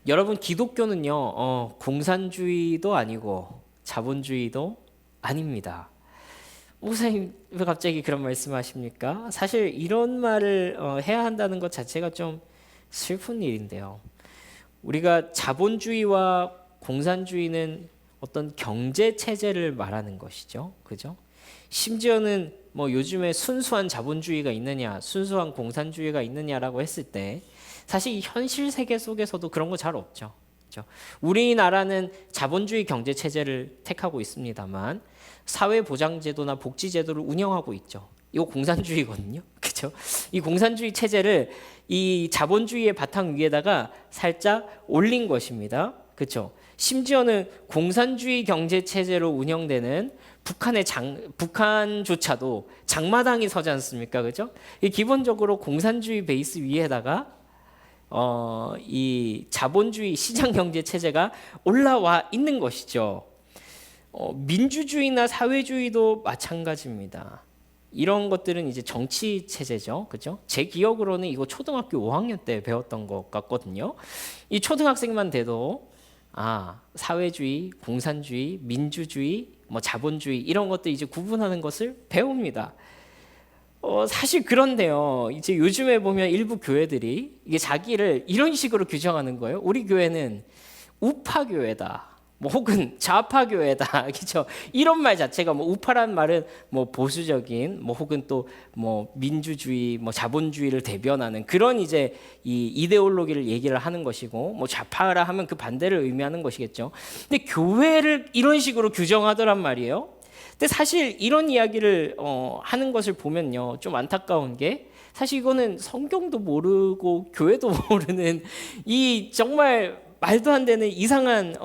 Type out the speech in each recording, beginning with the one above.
여러분, 기독교는요, 공산주의도 아니고 자본주의도 아닙니다. 목사님 왜 갑자기 그런 말씀하십니까? 사실 이런 말을 해야 한다는 것 자체가 좀 슬픈 일인데요. 우리가 자본주의와 공산주의는 어떤 경제 체제를 말하는 것이죠. 그죠? 심지어는 뭐 요즘에 순수한 자본주의가 있느냐, 순수한 공산주의가 있느냐라고 했을 때 사실 이 현실 세계 속에서도 그런 거 잘 없죠. 그죠? 우리나라는 자본주의 경제 체제를 택하고 있습니다만 사회보장제도나 복지제도를 운영하고 있죠. 이거 공산주의거든요. 그죠? 이 공산주의 체제를 이 자본주의의 바탕 위에다가 살짝 올린 것입니다. 그렇죠? 심지어는 공산주의 경제 체제로 운영되는 북한조차도 장마당이 서지 않습니까? 그죠? 이 기본적으로 공산주의 베이스 위에다가 이 자본주의 시장 경제 체제가 올라와 있는 것이죠. 민주주의나 사회주의도 마찬가지입니다. 이런 것들은 이제 정치 체제죠. 그죠? 제 기억으로는 이거 초등학교 5학년 때 배웠던 것 같거든요. 이 초등학생만 돼도 사회주의, 공산주의, 민주주의, 뭐 자본주의 이런 것들 이제 구분하는 것을 배웁니다. 사실 그런데요. 이제 요즘에 보면 일부 교회들이 이게 자기를 이런 식으로 규정하는 거예요. 우리 교회는 우파 교회다. 뭐 혹은 좌파 교회다. 그렇죠? 이런 말 자체가 뭐 우파란 말은 뭐 보수적인 뭐 혹은 또 뭐 민주주의, 뭐 자본주의를 대변하는 그런 이제 이 이데올로기를 얘기를 하는 것이고 뭐 좌파라 하면 그 반대를 의미하는 것이겠죠. 근데 교회를 이런 식으로 규정하더란 말이에요. 근데 사실 이런 이야기를 하는 것을 보면요, 좀 안타까운 게 사실 이거는 성경도 모르고 교회도 모르는 이 정말 말도 안 되는 이상한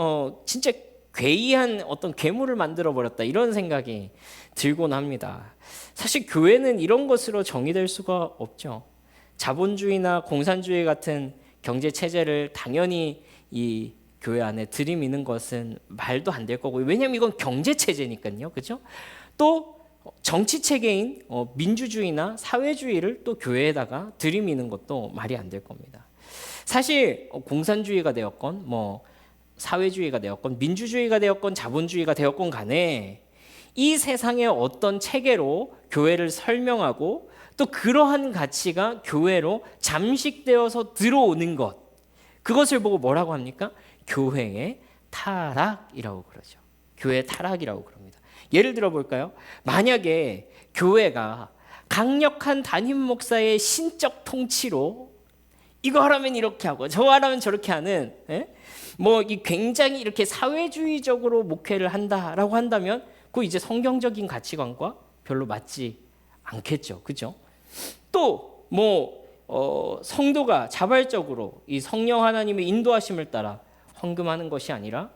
진짜 괴이한 어떤 괴물을 만들어 버렸다 이런 생각이 들곤 합니다. 사실 교회는 이런 것으로 정의될 수가 없죠. 자본주의나 공산주의 같은 경제 체제를 당연히 이 교회 안에 들이미는 것은 말도 안 될 거고, 왜냐하면 이건 경제 체제니까요, 그렇죠? 또 정치 체계인 민주주의나 사회주의를 또 교회에다가 들이미는 것도 말이 안 될 겁니다. 사실 공산주의가 되었건 뭐 사회주의가 되었건 민주주의가 되었건 자본주의가 되었건 간에 이 세상의 어떤 체계로 교회를 설명하고 또 그러한 가치가 교회로 잠식되어서 들어오는 것, 그것을 보고 뭐라고 합니까? 교회의 타락이라고 그러죠. 교회의 타락이라고 그럽니다. 예를 들어 볼까요? 만약에 교회가 강력한 담임 목사의 신적 통치로 이거 하라면 이렇게 하고 저거 하라면 저렇게 하는 뭐 이 굉장히 이렇게 사회주의적으로 목회를 한다라고 한다면 그 이제 성경적인 가치관과 별로 맞지 않겠죠. 그죠? 또 뭐 성도가 자발적으로 이 성령 하나님의 인도하심을 따라 헌금하는 것이 아니라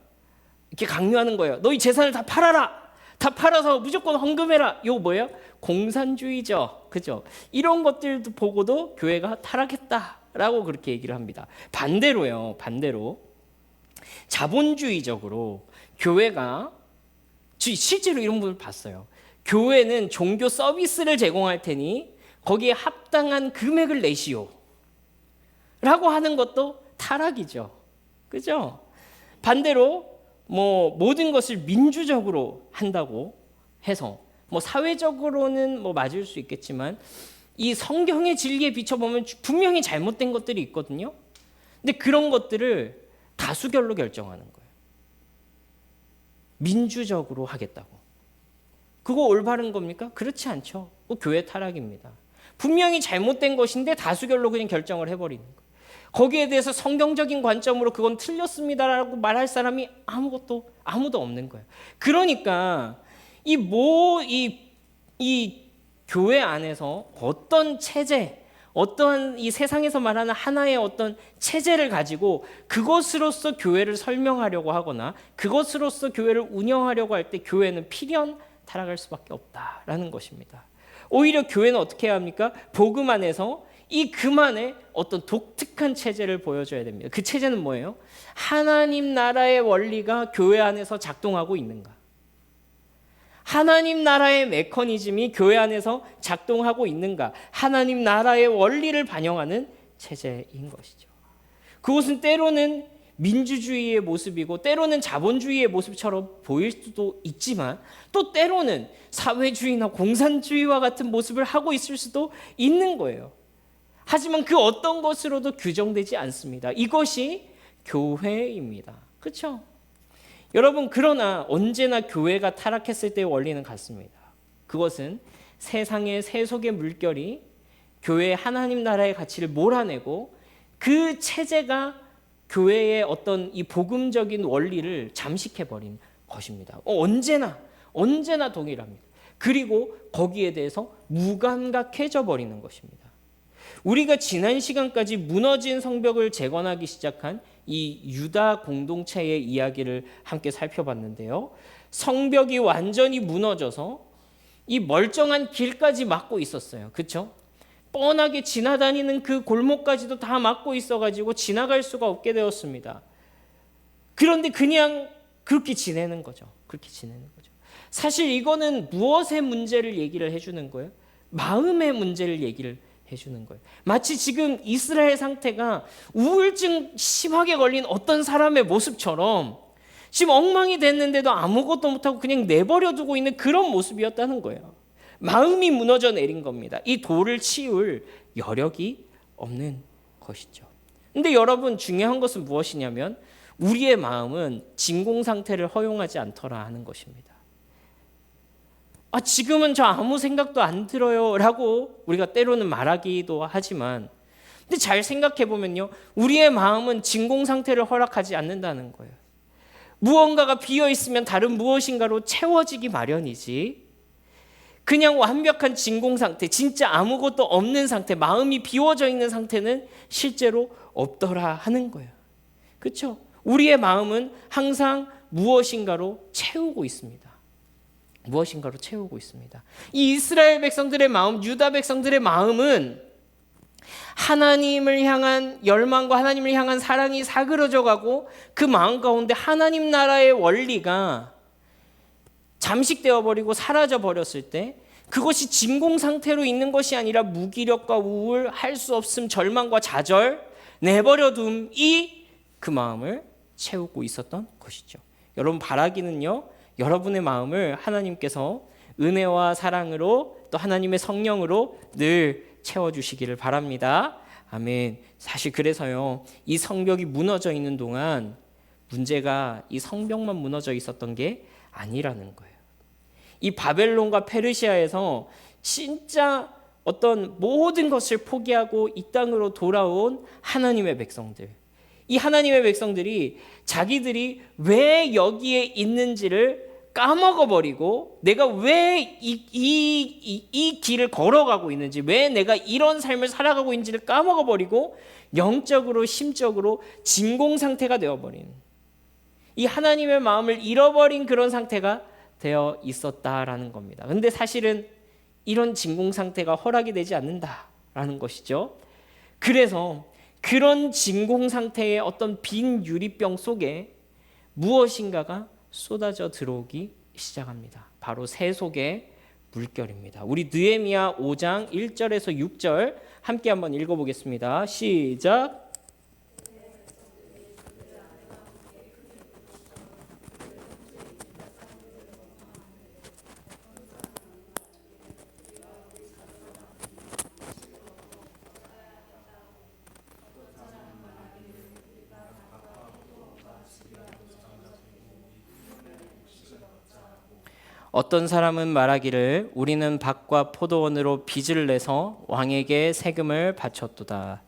이렇게 강요하는 거예요. 너희 재산을 다 팔아라. 다 팔아서 무조건 헌금해라. 이거 뭐예요? 공산주의죠. 그죠? 이런 것들도 보고도 교회가 타락했다라고 그렇게 얘기를 합니다. 반대로요. 반대로 자본주의적으로 교회가 실제로 이런 분을 봤어요. 교회는 종교 서비스를 제공할 테니 거기에 합당한 금액을 내시오 라고 하는 것도 타락이죠. 그죠? 반대로 뭐 모든 것을 민주적으로 한다고 해서 뭐 사회적으로는 뭐 맞을 수 있겠지만 이 성경의 진리에 비춰보면 분명히 잘못된 것들이 있거든요. 근데 그런 것들을 다수결로 결정하는 거예요. 민주적으로 하겠다고. 그거 올바른 겁니까? 그렇지 않죠. 그거 교회 타락입니다. 분명히 잘못된 것인데 다수결로 그냥 결정을 해버리는 거예요. 거기에 대해서 성경적인 관점으로 그건 틀렸습니다라고 말할 사람이 아무도 없는 거예요. 그러니까 이 교회 안에서 어떤 체제, 어떤 이 세상에서 말하는 하나의 어떤 체제를 가지고 그것으로서 교회를 설명하려고 하거나 그것으로서 교회를 운영하려고 할 때 교회는 필연 타락할 수밖에 없다라는 것입니다. 오히려 교회는 어떻게 해야 합니까? 복음 안에서 이 그만의 어떤 독특한 체제를 보여줘야 됩니다. 그 체제는 뭐예요? 하나님 나라의 원리가 교회 안에서 작동하고 있는가? 하나님 나라의 메커니즘이 교회 안에서 작동하고 있는가? 하나님 나라의 원리를 반영하는 체제인 것이죠. 그것은 때로는 민주주의의 모습이고 때로는 자본주의의 모습처럼 보일 수도 있지만 또 때로는 사회주의나 공산주의와 같은 모습을 하고 있을 수도 있는 거예요. 하지만 그 어떤 것으로도 규정되지 않습니다. 이것이 교회입니다. 그렇죠? 여러분, 그러나 언제나 교회가 타락했을 때의 원리는 같습니다. 그것은 세상의 세속의 물결이 교회의 하나님 나라의 가치를 몰아내고 그 체제가 교회의 어떤 이 복음적인 원리를 잠식해버린 것입니다. 언제나 동일합니다. 그리고 거기에 대해서 무감각해져 버리는 것입니다. 우리가 지난 시간까지 무너진 성벽을 재건하기 시작한 이 유다 공동체의 이야기를 함께 살펴봤는데요. 성벽이 완전히 무너져서 이 멀쩡한 길까지 막고 있었어요. 그렇죠? 뻔하게 지나다니는 그 골목까지도 다 막고 있어가지고 지나갈 수가 없게 되었습니다. 그런데 그냥 그렇게 지내는 거죠. 사실 이거는 무엇의 문제를 얘기를 해주는 거예요? 마음의 문제를 얘기를 해주는 거예요. 마치 지금 이스라엘 상태가 우울증 심하게 걸린 어떤 사람의 모습처럼 지금 엉망이 됐는데도 아무것도 못하고 그냥 내버려 두고 있는 그런 모습이었다는 거예요. 마음이 무너져 내린 겁니다. 이 돌을 치울 여력이 없는 것이죠. 근데 여러분, 중요한 것은 무엇이냐면 우리의 마음은 진공 상태를 허용하지 않더라 하는 것입니다. 지금은 저 아무 생각도 안 들어요 라고 우리가 때로는 말하기도 하지만, 근데 잘 생각해 보면요, 우리의 마음은 진공 상태를 허락하지 않는다는 거예요. 무언가가 비어 있으면 다른 무엇인가로 채워지기 마련이지, 그냥 완벽한 진공 상태, 진짜 아무것도 없는 상태, 마음이 비워져 있는 상태는 실제로 없더라 하는 거예요. 그렇죠? 우리의 마음은 항상 무엇인가로 채우고 있습니다. 이 이스라엘 백성들의 마음, 유다 백성들의 마음은 하나님을 향한 열망과 하나님을 향한 사랑이 사그러져 가고 그 마음 가운데 하나님 나라의 원리가 잠식되어 버리고 사라져 버렸을 때 그것이 진공 상태로 있는 것이 아니라 무기력과 우울, 할 수 없음, 절망과 좌절, 내버려 둠이 그 마음을 채우고 있었던 것이죠. 여러분, 바라기는요, 여러분의 마음을 하나님께서 은혜와 사랑으로 또 하나님의 성령으로 늘 채워주시기를 바랍니다. 아멘. 사실 그래서요, 이 성벽이 무너져 있는 동안 문제가 이 성벽만 무너져 있었던 게 아니라는 거예요. 이 바벨론과 페르시아에서 진짜 어떤 모든 것을 포기하고 이 땅으로 돌아온 하나님의 백성들, 이 하나님의 백성들이 자기들이 왜 여기에 있는지를 까먹어버리고 내가 왜 이 길을 걸어가고 있는지, 왜 내가 이런 삶을 살아가고 있는지를 까먹어버리고 영적으로 심적으로 진공 상태가 되어버린, 이 하나님의 마음을 잃어버린 그런 상태가 되어 있었다라는 겁니다. 근데 사실은 이런 진공 상태가 허락이 되지 않는다라는 것이죠. 그래서 그런 진공 상태의 어떤 빈 유리병 속에 무엇인가가 쏟아져 들어오기 시작합니다. 바로 세속의 물결입니다. 우리 느헤미야 5장 1절에서 6절 함께 한번 읽어보겠습니다. 시작. 어떤 사람은 말하기를 우리는 밭과 포도원으로 빚을 내서 왕에게 세금을 바쳤도다.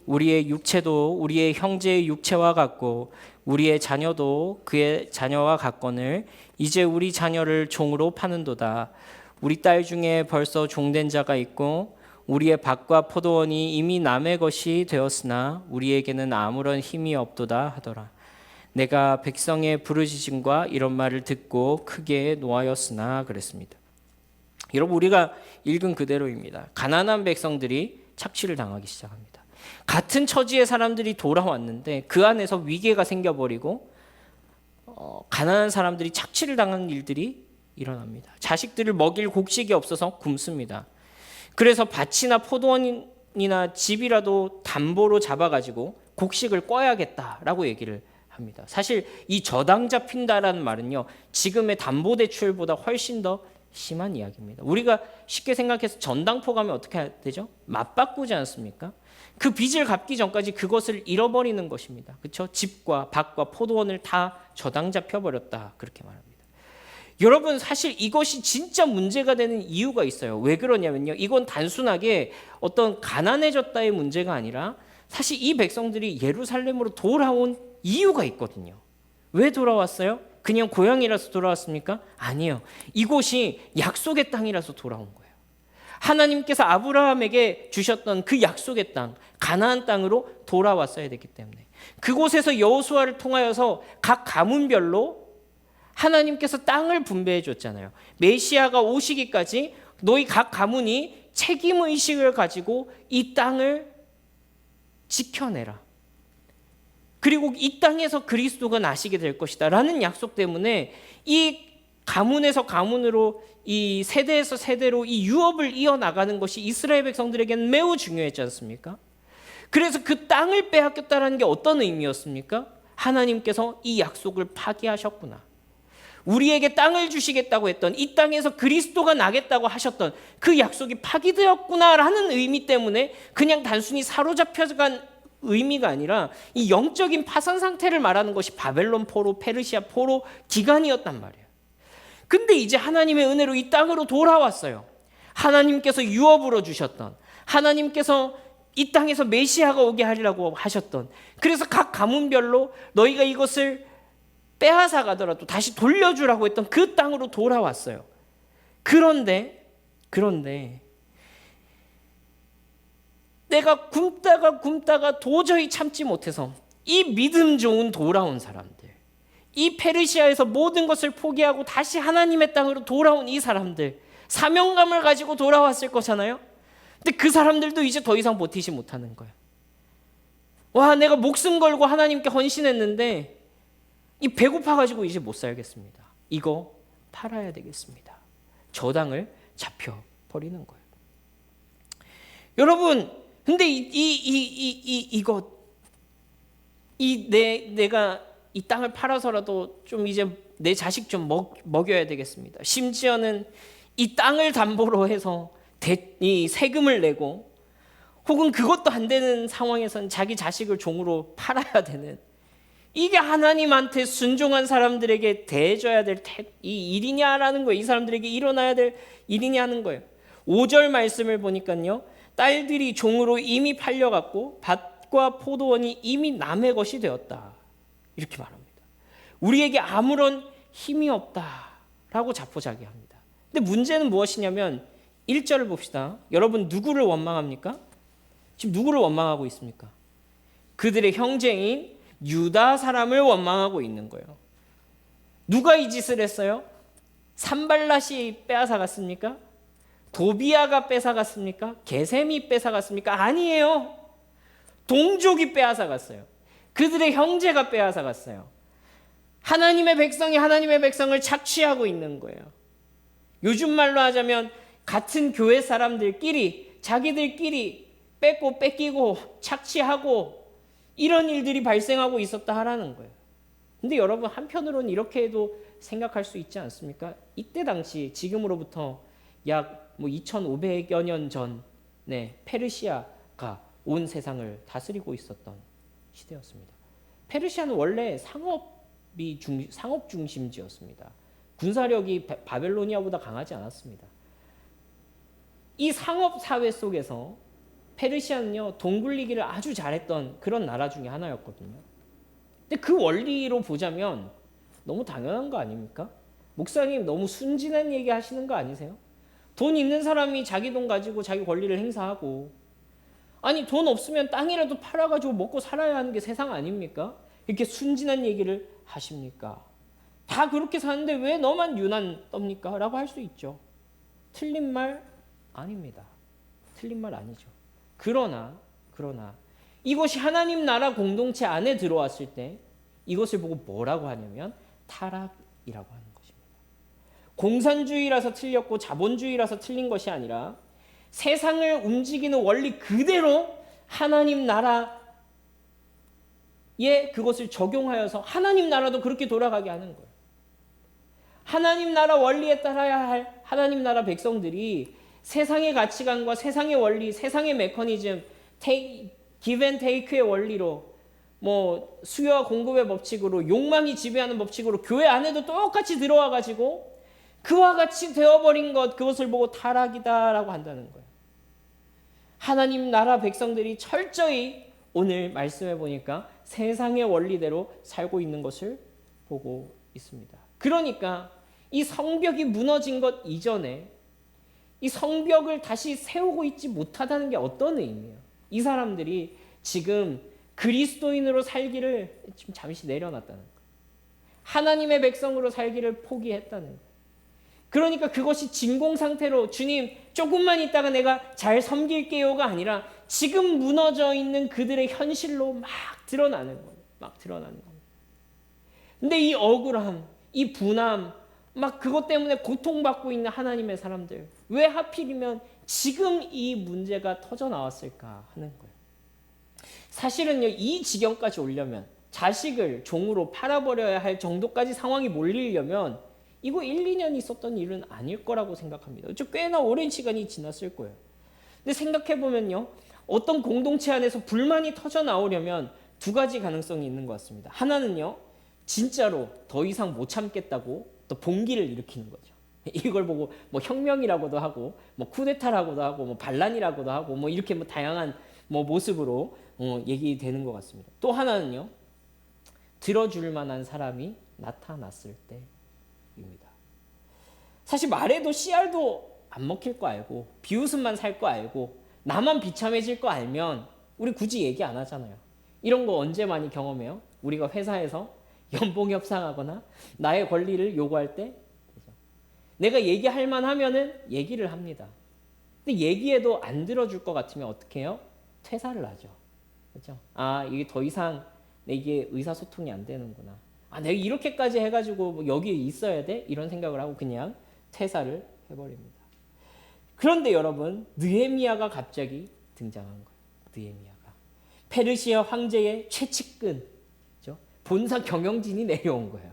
우리의 육체도 우리의 형제의 육체와 같고 우리의 자녀도 그의 자녀와 같거늘 이제 우리 자녀를 종으로 파는도다. 우리 딸 중에 벌써 종된 자가 있고 우리의 밭과 포도원이 이미 남의 것이 되었으나 우리에게는 아무런 힘이 없도다 하더라. 내가 백성의 부르짖음과 이런 말을 듣고 크게 노하였으나 그랬습니다. 여러분, 우리가 읽은 그대로입니다. 가난한 백성들이 착취를 당하기 시작합니다. 같은 처지의 사람들이 돌아왔는데 그 안에서 위계가 생겨버리고 가난한 사람들이 착취를 당하는 일들이 일어납니다. 자식들을 먹일 곡식이 없어서 굶습니다. 그래서 밭이나 포도원이나 집이라도 담보로 잡아가지고 곡식을 꿔야겠다라고 얘기를 합니다. 사실 이 저당 잡힌다라는 말은요, 지금의 담보대출보다 훨씬 더 심한 이야기입니다. 우리가 쉽게 생각해서 전당포 가면 어떻게 해야 되죠? 맞바꾸지 않습니까? 그 빚을 갚기 전까지 그것을 잃어버리는 것입니다. 그렇죠? 집과 밭과 포도원을 다 저당 잡혀버렸다, 그렇게 말합니다. 여러분, 사실 이것이 진짜 문제가 되는 이유가 있어요. 왜 그러냐면요, 이건 단순하게 어떤 가난해졌다의 문제가 아니라 사실 이 백성들이 예루살렘으로 돌아온 이유가 있거든요. 왜 돌아왔어요? 그냥 고향이라서 돌아왔습니까? 아니에요. 이곳이 약속의 땅이라서 돌아온 거예요. 하나님께서 아브라함에게 주셨던 그 약속의 땅, 가나안 땅으로 돌아왔어야 됐기 때문에 그곳에서 여호수아를 통하여서 각 가문별로 하나님께서 땅을 분배해 줬잖아요. 메시아가 오시기까지 너희 각 가문이 책임의식을 가지고 이 땅을 지켜내라. 그리고 이 땅에서 그리스도가 나시게 될 것이다 라는 약속 때문에 이 가문에서 가문으로, 이 세대에서 세대로 이 유업을 이어나가는 것이 이스라엘 백성들에게는 매우 중요했지 않습니까? 그래서 그 땅을 빼앗겼다는 게 어떤 의미였습니까? 하나님께서 이 약속을 파기하셨구나. 우리에게 땅을 주시겠다고 했던, 이 땅에서 그리스도가 나겠다고 하셨던 그 약속이 파기되었구나라는 의미 때문에 그냥 단순히 사로잡혀간 의미가 아니라 이 영적인 파산 상태를 말하는 것이 바벨론 포로, 페르시아 포로 기간이었단 말이에요. 근데 이제 하나님의 은혜로 이 땅으로 돌아왔어요. 하나님께서 유업으로 주셨던, 하나님께서 이 땅에서 메시아가 오게 하리라고 하셨던, 그래서 각 가문별로 너희가 이것을 빼앗아 가더라도 다시 돌려주라고 했던 그 땅으로 돌아왔어요. 그런데 내가 굶다가 도저히 참지 못해서 이 믿음 좋은 돌아온 사람들, 이 페르시아에서 모든 것을 포기하고 다시 하나님의 땅으로 돌아온 이 사람들, 사명감을 가지고 돌아왔을 거잖아요. 근데 그 사람들도 이제 더 이상 버티지 못하는 거예요. 와, 내가 목숨 걸고 하나님께 헌신했는데 이 배고파가지고 이제 못 살겠습니다. 이거 팔아야 되겠습니다. 저당을 잡혀버리는 거예요. 여러분, 근데 내가 이 땅을 팔아서라도 좀 이제 내 자식 좀 먹여야 되겠습니다. 심지어는 이 땅을 담보로 해서 이 세금을 내고, 혹은 그것도 안 되는 상황에서는 자기 자식을 종으로 팔아야 되는, 이게 하나님한테 순종한 사람들에게 대해줘야 될 이 일이냐라는 거예요. 이 사람들에게 일어나야 될 일이냐는 거예요. 5절 말씀을 보니까요, 딸들이 종으로 이미 팔려갔고 밭과 포도원이 이미 남의 것이 되었다, 이렇게 말합니다. 우리에게 아무런 힘이 없다라고 자포자기합니다. 근데 문제는 무엇이냐면 1절을 봅시다. 여러분, 누구를 원망합니까? 지금 누구를 원망하고 있습니까? 그들의 형제인 유다 사람을 원망하고 있는 거예요. 누가 이 짓을 했어요? 산발랏이 빼앗아갔습니까? 도비아가 뺏어갔습니까? 게셈이 뺏어갔습니까? 아니에요. 동족이 빼앗아갔어요. 그들의 형제가 빼앗아갔어요. 하나님의 백성이 하나님의 백성을 착취하고 있는 거예요. 요즘 말로 하자면 같은 교회 사람들끼리 자기들끼리 뺏고 뺏기고 착취하고 이런 일들이 발생하고 있었다 하라는 거예요. 근데 여러분, 한편으로는 이렇게 해도 생각할 수 있지 않습니까? 이때 당시, 지금으로부터 약 2500여 년 전에 페르시아가 온 세상을 다스리고 있었던 시대였습니다. 페르시아는 원래 상업 중심지였습니다. 군사력이 바벨로니아보다 강하지 않았습니다. 이 상업 사회 속에서 페르시아는요, 돈 굴리기를 아주 잘했던 그런 나라 중에 하나였거든요. 근데 그 원리로 보자면 너무 당연한 거 아닙니까? 목사님, 너무 순진한 얘기 하시는 거 아니세요? 돈 있는 사람이 자기 돈 가지고 자기 권리를 행사하고, 아니 돈 없으면 땅이라도 팔아가지고 먹고 살아야 하는 게 세상 아닙니까? 이렇게 순진한 얘기를 하십니까? 다 그렇게 사는데 왜 너만 유난 떱니까? 라고 할 수 있죠. 틀린 말 아닙니다. 틀린 말 아니죠. 그러나 이것이 하나님 나라 공동체 안에 들어왔을 때 이것을 보고 뭐라고 하냐면 타락이라고 하는 것입니다. 공산주의라서 틀렸고 자본주의라서 틀린 것이 아니라 세상을 움직이는 원리 그대로 하나님 나라 그것을 적용하여서 하나님 나라도 그렇게 돌아가게 하는 거예요. 하나님 나라 원리에 따라야 할 하나님 나라 백성들이 세상의 가치관과 세상의 원리, 세상의 메커니즘, give and take의 원리로 뭐 수요와 공급의 법칙으로 욕망이 지배하는 법칙으로 교회 안에도 똑같이 들어와 가지고 그와 같이 되어버린 것, 그것을 보고 타락이다라고 한다는 거예요. 하나님 나라 백성들이 철저히 오늘 말씀해 보니까 세상의 원리대로 살고 있는 것을 보고 있습니다. 그러니까 이 성벽이 무너진 것 이전에 이 성벽을 다시 세우고 있지 못하다는 게 어떤 의미예요? 이 사람들이 지금 그리스도인으로 살기를 지금 잠시 내려놨다는 거예요. 하나님의 백성으로 살기를 포기했다는 거예요. 그러니까 그것이 진공 상태로 주님 조금만 있다가 내가 잘 섬길게요가 아니라 지금 무너져 있는 그들의 현실로 막 드러나는 거예요. 막 드러나는 겁니다. 근데 이 억울함, 이 분함, 막 그것 때문에 고통받고 있는 하나님의 사람들, 왜 하필이면 지금 이 문제가 터져 나왔을까 하는 거예요. 사실은요, 이 지경까지 오려면 자식을 종으로 팔아버려야 할 정도까지 상황이 몰리려면 이거 1, 2년 있었던 일은 아닐 거라고 생각합니다. 꽤나 오랜 시간이 지났을 거예요. 근데 생각해보면요, 어떤 공동체 안에서 불만이 터져 나오려면 두 가지 가능성이 있는 것 같습니다. 하나는요, 진짜로 더 이상 못 참겠다고 또 봉기를 일으키는 거죠. 이걸 보고 뭐 혁명이라고도 하고 뭐 쿠데타라고도 하고 뭐 반란이라고도 하고 뭐 이렇게 뭐 다양한 뭐 모습으로 얘기되는 것 같습니다. 또 하나는요, 들어줄 만한 사람이 나타났을 때입니다. 사실 말해도 씨알도 안 먹힐 거 알고 비웃음만 살 거 알고 나만 비참해질 거 알면 우리 굳이 얘기 안 하잖아요. 이런 거 언제 많이 경험해요? 우리가 회사에서 연봉 협상하거나 나의 권리를 요구할 때 내가 얘기할 만하면은 얘기를 합니다. 근데 얘기해도 안 들어줄 것 같으면 어떻게 해요? 퇴사를 하죠. 그렇죠? 아, 이게 더 이상 이게 의사소통이 안 되는구나. 아, 내가 이렇게까지 해가지고 뭐 여기에 있어야 돼? 이런 생각을 하고 그냥 퇴사를 해버립니다. 그런데 여러분, 느헤미야가 갑자기 등장한 거예요. 느헤미야가 페르시아 황제의 최측근, 그렇죠? 본사 경영진이 내려온 거예요.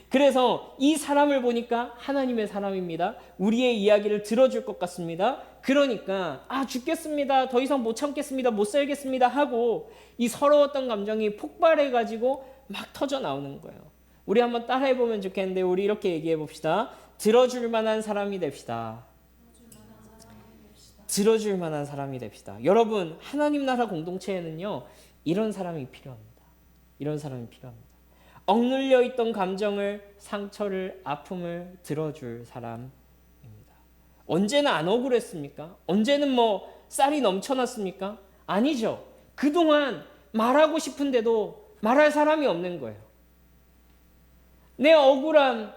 그래서 이 사람을 보니까 하나님의 사람입니다. 우리의 이야기를 들어줄 것 같습니다. 그러니까 죽겠습니다. 더 이상 못 참겠습니다. 못 살겠습니다 하고 이 서러웠던 감정이 폭발해가지고 막 터져 나오는 거예요. 우리 한번 따라해보면 좋겠는데 우리 이렇게 얘기해 봅시다. 들어줄 만한 사람이 됩시다. 들어줄 만한 사람이 됩시다. 여러분, 하나님 나라 공동체에는요, 이런 사람이 필요합니다. 이런 사람이 필요합니다. 억눌려 있던 감정을, 상처를, 아픔을 들어줄 사람입니다. 언제나 안 억울했습니까? 언제는 뭐 쌀이 넘쳐났습니까? 아니죠. 그동안 말하고 싶은데도 말할 사람이 없는 거예요. 내 억울함,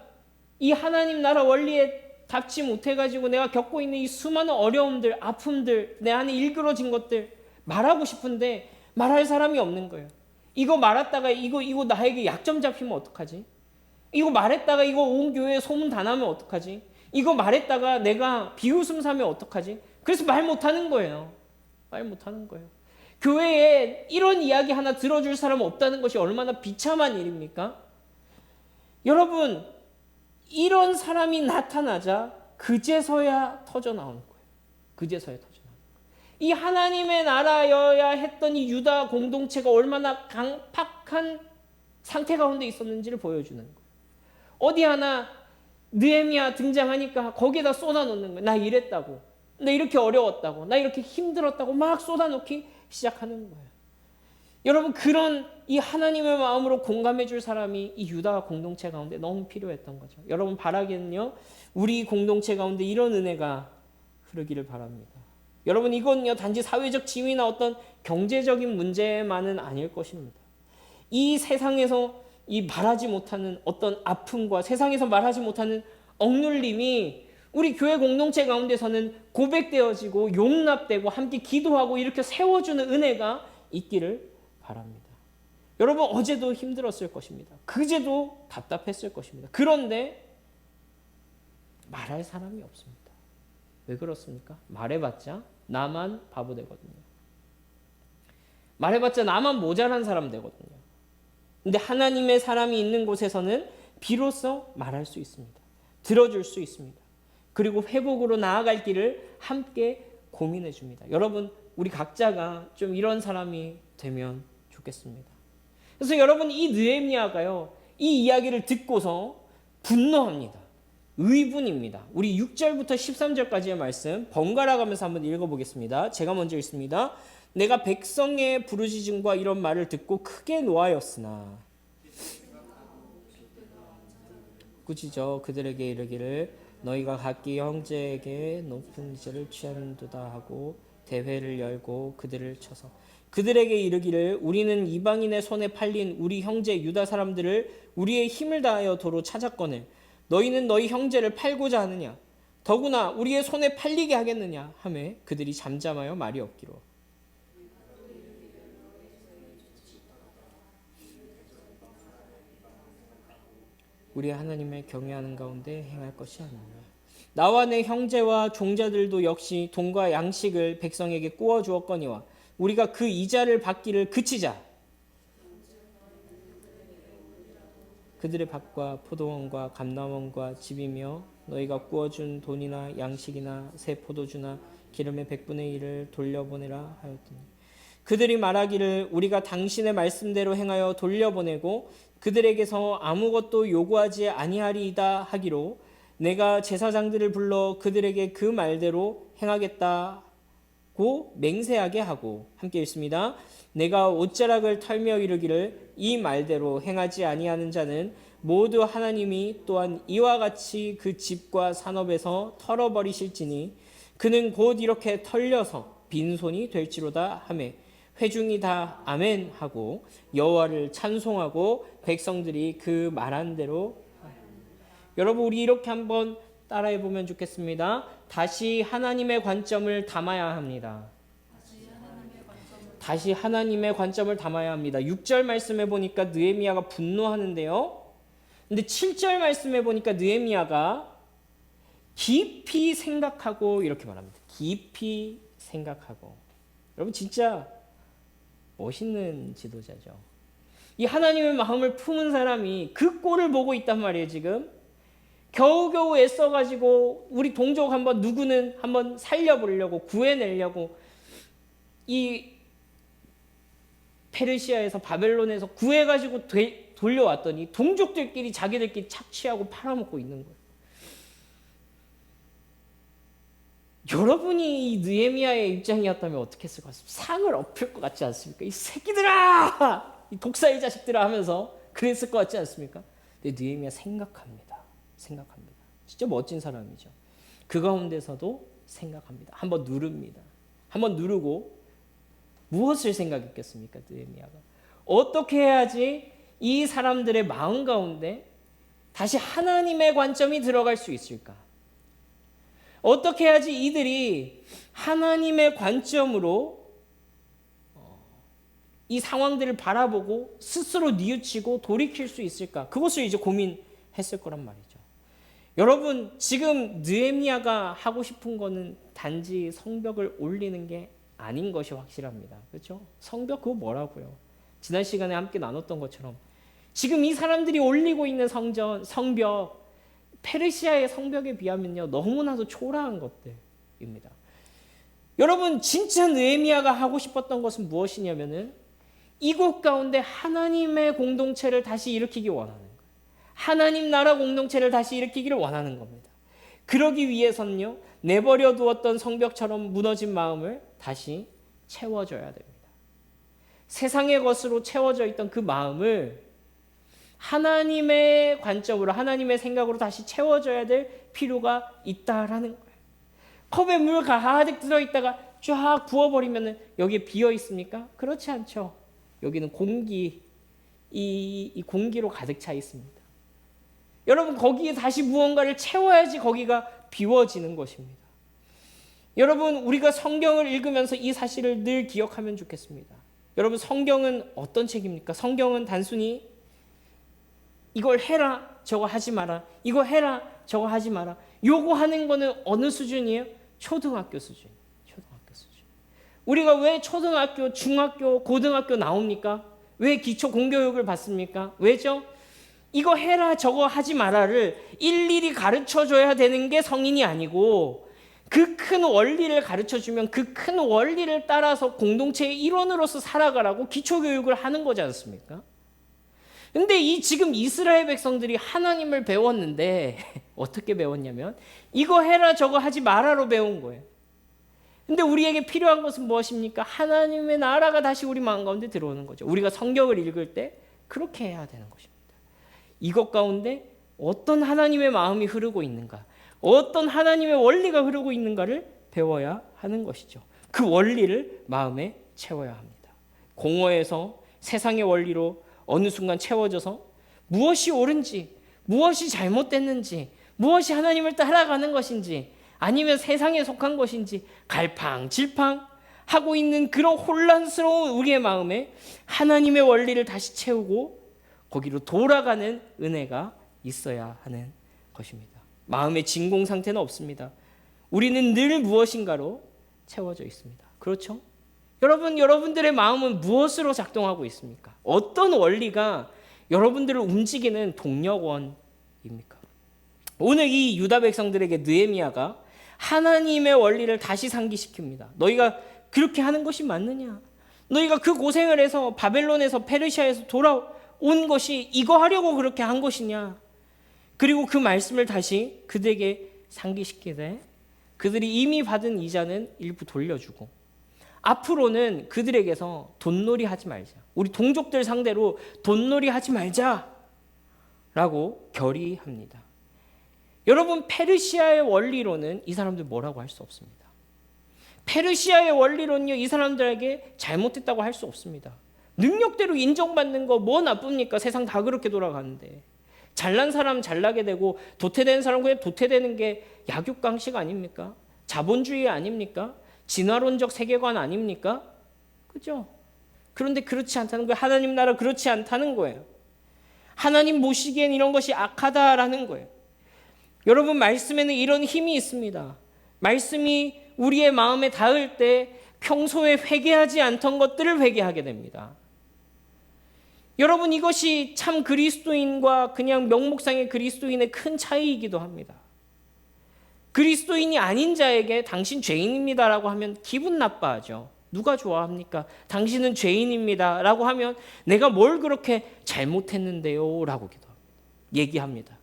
이 하나님 나라 원리에 닿지 못해가지고 내가 겪고 있는 이 수많은 어려움들, 아픔들, 내 안에 일그러진 것들 말하고 싶은데 말할 사람이 없는 거예요. 이거 말했다가 이거 나에게 약점 잡히면 어떡하지? 이거 말했다가 이거 온 교회에 소문 다 나면 어떡하지? 이거 말했다가 내가 비웃음 사면 어떡하지? 그래서 말 못하는 거예요. 말 못하는 거예요. 교회에 이런 이야기 하나 들어줄 사람 없다는 것이 얼마나 비참한 일입니까? 여러분, 이런 사람이 나타나자 그제서야 터져 나오는 거예요. 그제서야 터져 나오는 거예요. 이 하나님의 나라여야 했던 이 유다 공동체가 얼마나 강팍한 상태 가운데 있었는지를 보여주는 거예요. 어디 하나 느헤미야 등장하니까 거기에다 쏟아놓는 거예요. 나 이랬다고, 나 이렇게 어려웠다고, 나 이렇게 힘들었다고 막 쏟아놓기 시작하는 거예요. 여러분, 그런 이 하나님의 마음으로 공감해 줄 사람이 이 유다 공동체 가운데 너무 필요했던 거죠. 여러분, 바라기는요, 우리 공동체 가운데 이런 은혜가 흐르기를 바랍니다. 여러분, 이건요 단지 사회적 지위나 어떤 경제적인 문제만은 아닐 것입니다. 이 세상에서 이 말하지 못하는 어떤 아픔과 세상에서 말하지 못하는 억눌림이 우리 교회 공동체 가운데서는 고백되어지고 용납되고 함께 기도하고 이렇게 세워주는 은혜가 있기를 바랍니다. 여러분, 어제도 힘들었을 것입니다. 그제도 답답했을 것입니다. 그런데 말할 사람이 없습니다. 왜 그렇습니까? 말해봤자 나만 바보 되거든요. 말해봤자 나만 모자란 사람 되거든요. 근데 하나님의 사람이 있는 곳에서는 비로소 말할 수 있습니다. 들어줄 수 있습니다. 그리고 회복으로 나아갈 길을 함께 고민해 줍니다. 여러분, 우리 각자가 좀 이런 사람이 되면 좋겠습니다. 그래서 여러분, 이 느헤미야가요, 이 이야기를 듣고서 분노합니다. 의분입니다. 우리 6절부터 13절까지의 말씀 번갈아 가면서 한번 읽어보겠습니다. 제가 먼저 읽습니다. 내가 백성의 부르짖음과 이런 말을 듣고 크게 노하였으나, 꾸짖어 그들에게 이르기를 너희가 각기 형제에게 높은 기제를 취하는도다 하고 대회를 열고 그들을 쳐서 그들에게 이르기를 우리는 이방인의 손에 팔린 우리 형제 유다 사람들을 우리의 힘을 다하여 도로 찾았거늘 너희는 너희 형제를 팔고자 하느냐 더구나 우리의 손에 팔리게 하겠느냐 하매 그들이 잠잠하여 말이 없기로. 우리 하나님을 경외하는 가운데 행할 것이 아니냐. 나와 내 형제와 종자들도 역시 돈과 양식을 백성에게 꾸어 주었거니와 우리가 그 이자를 받기를 그치자. 그들의 밭과 포도원과 감람원과 집이며 너희가 꾸어준 돈이나 양식이나 새 포도주나 기름의 100분의 1을 돌려보내라 하였더니 그들이 말하기를 우리가 당신의 말씀대로 행하여 돌려보내고 그들에게서 아무것도 요구하지 아니하리이다 하기로 내가 제사장들을 불러 그들에게 그 말대로 행하겠다고 맹세하게 하고 함께 읽습니다. 내가 옷자락을 털며 이르기를 이 말대로 행하지 아니하는 자는 모두 하나님이 또한 이와 같이 그 집과 산업에서 털어버리실지니 그는 곧 이렇게 털려서 빈손이 될지로다 하매 회중이 다 아멘 하고 여호와를 찬송하고 백성들이 그 말한 대로. 여러분, 우리 이렇게 한번 따라해 보면 좋겠습니다. 다시 하나님의 관점을 담아야 합니다. 다시 하나님의 관점을 담아야 합니다. 6절 말씀해 보니까 느헤미야가 분노하는데요. 근데 7절 말씀해 보니까 느헤미야가 깊이 생각하고 이렇게 말합니다. 깊이 생각하고. 여러분, 진짜 멋있는 지도자죠. 이 하나님의 마음을 품은 사람이 그 꼴을 보고 있단 말이에요. 지금 겨우겨우 애써가지고 우리 동족 한번 누구는 한번 살려보려고 구해내려고 이 페르시아에서 바벨론에서 구해가지고 돌려왔더니 동족들끼리 자기들끼리 착취하고 팔아먹고 있는 거예요. 여러분이 이 느헤미야의 입장이었다면 어떻게 했을 것 같습니까? 상을 엎을 것 같지 않습니까? 이 새끼들아! 이 독사의 자식들아 하면서 그랬을 것 같지 않습니까? 근데 느헤미야 생각합니다. 진짜 멋진 사람이죠. 그 가운데서도 생각합니다. 한번 누릅니다. 한번 누르고 무엇을 생각했겠습니까? 느헤미야가 어떻게 해야지 이 사람들의 마음 가운데 다시 하나님의 관점이 들어갈 수 있을까? 어떻게 해야지 이들이 하나님의 관점으로 이 상황들을 바라보고 스스로 뉘우치고 돌이킬 수 있을까? 그것을 이제 고민했을 거란 말이죠. 여러분, 지금 느헤미야가 하고 싶은 거는 단지 성벽을 올리는 게 아닌 것이 확실합니다. 그렇죠? 성벽 그거 뭐라고요? 지난 시간에 함께 나눴던 것처럼 지금 이 사람들이 올리고 있는 성벽, 페르시아의 성벽에 비하면요 너무나도 초라한 것들입니다. 여러분, 진짜 느헤미야가 하고 싶었던 것은 무엇이냐면은 이곳 가운데 하나님의 공동체를 다시 일으키기 원하는 거예요. 하나님 나라 공동체를 다시 일으키기를 원하는 겁니다. 그러기 위해서는요 내버려 두었던 성벽처럼 무너진 마음을 다시 채워줘야 됩니다. 세상의 것으로 채워져 있던 그 마음을 하나님의 관점으로 하나님의 생각으로 다시 채워줘야 될 필요가 있다라는 거예요. 컵에 물 가득 들어있다가 쫙 부어버리면 여기에 비어 있습니까? 그렇지 않죠. 여기는 공기, 이 공기로 가득 차 있습니다. 여러분, 거기에 다시 무언가를 채워야지 거기가 비워지는 것입니다. 여러분, 우리가 성경을 읽으면서 이 사실을 늘 기억하면 좋겠습니다. 여러분, 성경은 어떤 책입니까? 성경은 단순히 이걸 해라, 저거 하지 마라. 이거 해라, 저거 하지 마라. 요구하는 거는 어느 수준이에요? 초등학교 수준. 초등학교 수준. 우리가 왜 초등학교, 중학교, 고등학교 나옵니까? 왜 기초 공교육을 받습니까? 왜죠? 이거 해라 저거 하지 마라를 일일이 가르쳐줘야 되는 게 성인이 아니고 그 큰 원리를 가르쳐주면 그 큰 원리를 따라서 공동체의 일원으로서 살아가라고 기초교육을 하는 거지 않습니까? 근데 이 지금 이스라엘 백성들이 하나님을 배웠는데 어떻게 배웠냐면 이거 해라 저거 하지 마라로 배운 거예요. 근데 우리에게 필요한 것은 무엇입니까? 하나님의 나라가 다시 우리 마음 가운데 들어오는 거죠. 우리가 성경을 읽을 때 그렇게 해야 되는 것입니다. 이것 가운데 어떤 하나님의 마음이 흐르고 있는가, 어떤 하나님의 원리가 흐르고 있는가를 배워야 하는 것이죠. 그 원리를 마음에 채워야 합니다. 공허해서 세상의 원리로 어느 순간 채워져서 무엇이 옳은지, 무엇이 잘못됐는지, 무엇이 하나님을 따라가는 것인지 아니면 세상에 속한 것인지 갈팡질팡 하고 있는 그런 혼란스러운 우리의 마음에 하나님의 원리를 다시 채우고 거기로 돌아가는 은혜가 있어야 하는 것입니다. 마음의 진공 상태는 없습니다. 우리는 늘 무엇인가로 채워져 있습니다. 그렇죠? 여러분들의 마음은 무엇으로 작동하고 있습니까? 어떤 원리가 여러분들을 움직이는 동력원입니까? 오늘 이 유다 백성들에게 느헤미야가 하나님의 원리를 다시 상기시킵니다. 너희가 그렇게 하는 것이 맞느냐? 너희가 그 고생을 해서 바벨론에서 페르시아에서 돌아온 것이 이거 하려고 그렇게 한 것이냐? 그리고 그 말씀을 다시 그들에게 상기시키되 그들이 이미 받은 이자는 일부 돌려주고 앞으로는 그들에게서 돈놀이 하지 말자. 우리 동족들 상대로 돈놀이 하지 말자라고 결의합니다. 여러분 페르시아의 원리로는 이 사람들 뭐라고 할 수 없습니다. 페르시아의 원리로는요 이 사람들에게 잘못됐다고 할 수 없습니다. 능력대로 인정받는 거 뭐 나쁩니까? 세상 다 그렇게 돌아가는데 잘난 사람 잘나게 되고 도태되는 사람 그냥 도태되는 게 약육강식 아닙니까? 자본주의 아닙니까? 진화론적 세계관 아닙니까? 그죠? 그런데 그렇지 않다는 거예요. 하나님 나라 그렇지 않다는 거예요. 하나님 모시기엔 이런 것이 악하다라는 거예요. 여러분 말씀에는 이런 힘이 있습니다. 말씀이 우리의 마음에 닿을 때 평소에 회개하지 않던 것들을 회개하게 됩니다. 여러분 이것이 참 그리스도인과 그냥 명목상의 그리스도인의 큰 차이이기도 합니다. 그리스도인이 아닌 자에게 당신 죄인입니다라고 하면 기분 나빠하죠. 누가 좋아합니까? 당신은 죄인입니다 라고 하면 내가 뭘 그렇게 잘못했는데요 라고 얘기합니다.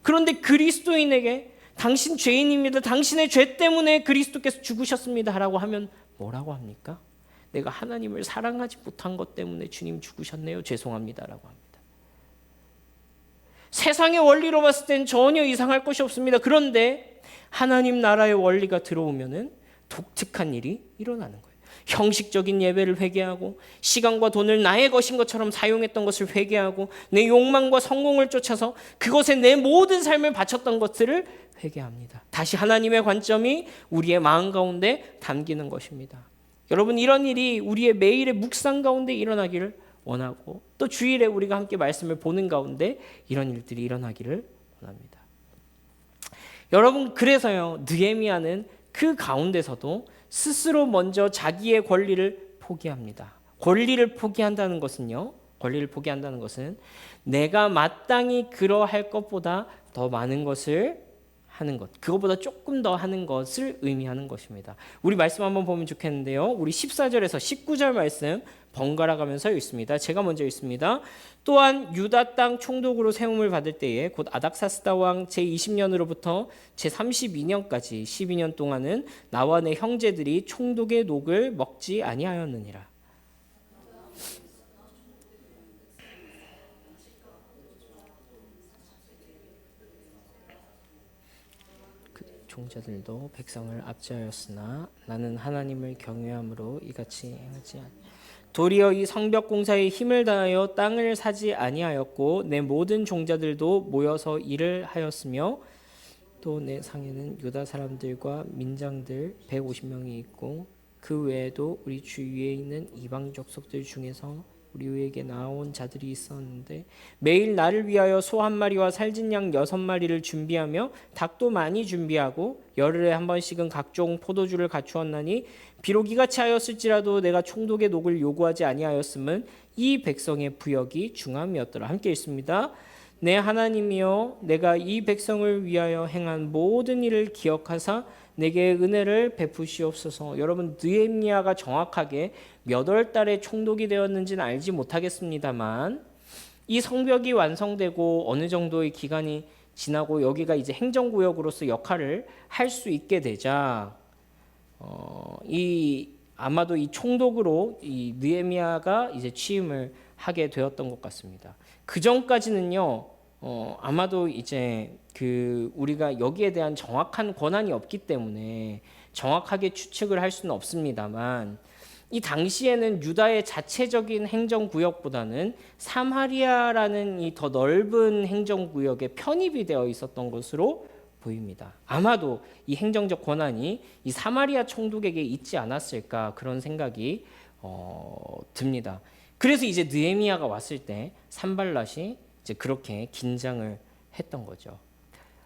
그런데 그리스도인에게 당신 죄인입니다. 당신의 죄 때문에 그리스도께서 죽으셨습니다 라고 하면 뭐라고 합니까? 내가 하나님을 사랑하지 못한 것 때문에 주님 죽으셨네요. 죄송합니다 라고 합니다. 세상의 원리로 봤을 땐 전혀 이상할 것이 없습니다. 그런데 하나님 나라의 원리가 들어오면은 독특한 일이 일어나는 거예요. 형식적인 예배를 회개하고 시간과 돈을 나의 것인 것처럼 사용했던 것을 회개하고 내 욕망과 성공을 쫓아서 그것에 내 모든 삶을 바쳤던 것들을 회개합니다. 다시 하나님의 관점이 우리의 마음 가운데 담기는 것입니다. 여러분 이런 일이 우리의 매일의 묵상 가운데 일어나기를 원하고 또 주일에 우리가 함께 말씀을 보는 가운데 이런 일들이 일어나기를 원합니다. 여러분 그래서요 느헤미야는 그 가운데서도 스스로 먼저 자기의 권리를 포기합니다. 권리를 포기한다는 것은요. 권리를 포기한다는 것은 내가 마땅히 그러할 것보다 더 많은 것을 하는 것, 그것보다 조금 더 하는 것을 의미하는 것입니다. 우리 말씀 한번 보면 좋겠는데요. 우리 14절에서 19절 말씀 번갈아 가면서 읽습니다. 제가 먼저 읽습니다. 또한 유다 땅 총독으로 세움을 받을 때에 곧 아닥사스다 왕 제20년으로부터 제32년까지 12년 동안은 나와 내 형제들이 총독의 녹을 먹지 아니하였느니라. 종자들도 백성을 압제하였으나 나는 하나님을 경외함으로 이같이 행하지 않. 도리어 이 성벽 공사에 힘을 다하여 땅을 사지 아니하였고 내 모든 종자들도 모여서 일을 하였으며 또 내 상에는 유다 사람들과 민장들 150명이 있고 그 외에도 우리 주위에 있는 이방 족속들 중에서 우리 위에게 나온 자들이 있었는데 매일 나를 위하여 소 한 마리와 살진 양 6마리를 준비하며 닭도 많이 준비하고 열흘에 한 번씩은 각종 포도주를 갖추었나니 비록 이같이 하였을지라도 내가 총독의 녹을 요구하지 아니하였음은 이 백성의 부역이 중함이었더라. 함께 읽습니다. 내 하나님이여 내가 이 백성을 위하여 행한 모든 일을 기억하사 내게 은혜를 베푸시옵소서. 여러분 느헤미야가 정확하게 몇 월 달에 총독이 되었는지는 알지 못하겠습니다만 이 성벽이 완성되고 어느 정도의 기간이 지나고 여기가 이제 행정구역으로서 역할을 할 수 있게 되자 아마도 이 총독으로 이 느헤미야가 이제 취임을 하게 되었던 것 같습니다. 그 전까지는요, 아마도 이제 우리가 여기에 대한 정확한 권한이 없기 때문에 정확하게 추측을 할 수는 없습니다만 이 당시에는 유다의 자체적인 행정구역보다는 사마리아라는 이 더 넓은 행정구역에 편입이 되어 있었던 것으로 보입니다. 아마도 이 행정적 권한이 이 사마리아 총독에게 있지 않았을까 그런 생각이 듭니다. 그래서 이제 느헤미야가 왔을 때 산발랏이 이제 그렇게 긴장을 했던 거죠.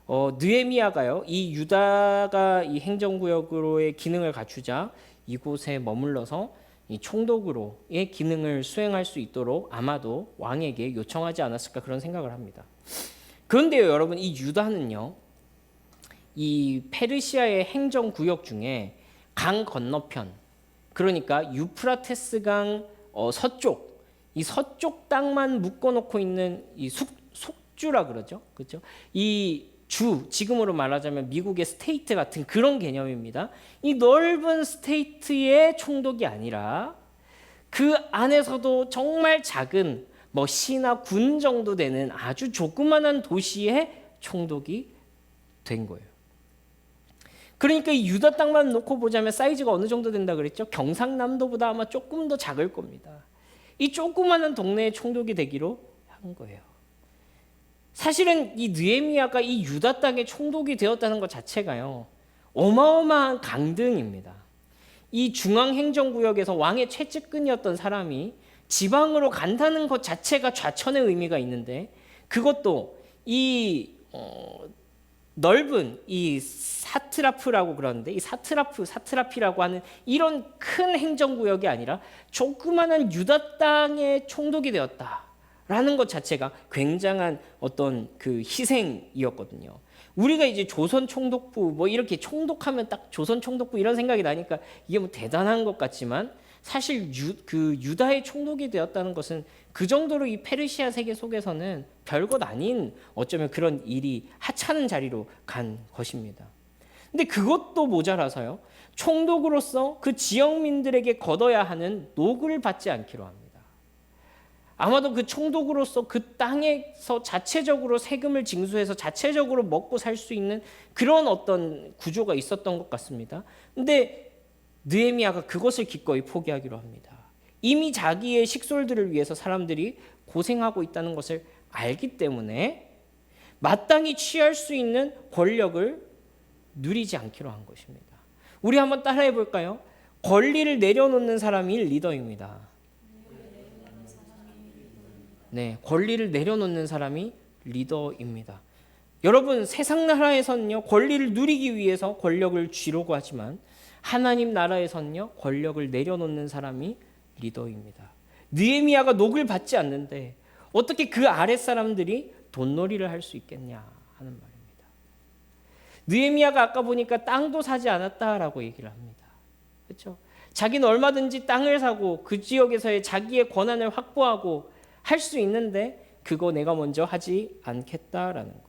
느헤미야가요, 이 유다가 이 행정구역으로의 기능을 갖추자 이곳에 머물러서 이 총독으로의 기능을 수행할 수 있도록 아마도 왕에게 요청하지 않았을까 그런 생각을 합니다. 그런데요, 여러분 이 유다는요, 이 페르시아의 행정구역 중에 강 건너편, 그러니까 유프라테스 강 서쪽, 이 서쪽 땅만 묶어놓고 있는 이 속주라 그러죠, 그렇죠? 이 지금으로 말하자면 미국의 스테이트 같은 그런 개념입니다. 이 넓은 스테이트의 총독이 아니라 그 안에서도 정말 작은 시나 군 정도 되는 아주 조그만한 도시의 총독이 된 거예요. 그러니까 이 유다 땅만 놓고 보자면 사이즈가 어느 정도 된다 그랬죠? 경상남도보다 아마 조금 더 작을 겁니다. 이 조그마한 동네의 총독이 되기로 한 거예요. 사실은 이 느헤미야가 이 유다 땅의 총독이 되었다는 것 자체가요, 어마어마한 강등입니다. 이 중앙행정구역에서 왕의 최측근이었던 사람이 지방으로 간다는 것 자체가 좌천의 의미가 있는데 그것도 이 넓은 이 사트라프라고 그러는데 이 사트라피라고 하는 이런 큰 행정구역이 아니라 조그마한 유다 땅의 총독이 되었다. 라는 것 자체가 굉장한 어떤 희생이었거든요. 우리가 이제 조선 총독부 이렇게 총독하면 딱 조선 총독부 이런 생각이 나니까 이게 대단한 것 같지만 사실 유다의 총독이 되었다는 것은 그 정도로 이 페르시아 세계 속에서는 별것 아닌 어쩌면 그런 일이 하찮은 자리로 간 것입니다. 근데 그것도 모자라서요, 총독으로서 그 지역민들에게 거둬야 하는 노구를 받지 않기로 합니다. 아마도 그 총독으로서 그 땅에서 자체적으로 세금을 징수해서 자체적으로 먹고 살 수 있는 그런 어떤 구조가 있었던 것 같습니다. 근데 느헤미야가 그것을 기꺼이 포기하기로 합니다. 이미 자기의 식솔들을 위해서 사람들이 고생하고 있다는 것을 알기 때문에 마땅히 취할 수 있는 권력을 누리지 않기로 한 것입니다. 우리 한번 따라해 볼까요? 권리를 내려놓는 사람이 리더입니다. 네, 권리를 내려놓는 사람이 리더입니다. 여러분, 세상 나라에서는요, 권리를 누리기 위해서 권력을 쥐려고 하지만 하나님 나라에서는요, 권력을 내려놓는 사람이 리더입니다. 느헤미야가 녹을 받지 않는데 어떻게 그 아랫 사람들이 돈놀이를 할 수 있겠냐 하는 말입니다. 느헤미야가 아까 보니까 땅도 사지 않았다라고 얘기를 합니다. 그렇죠? 자기는 얼마든지 땅을 사고 그 지역에서의 자기의 권한을 확보하고 할 수 있는데 그거 내가 먼저 하지 않겠다라는 거예요.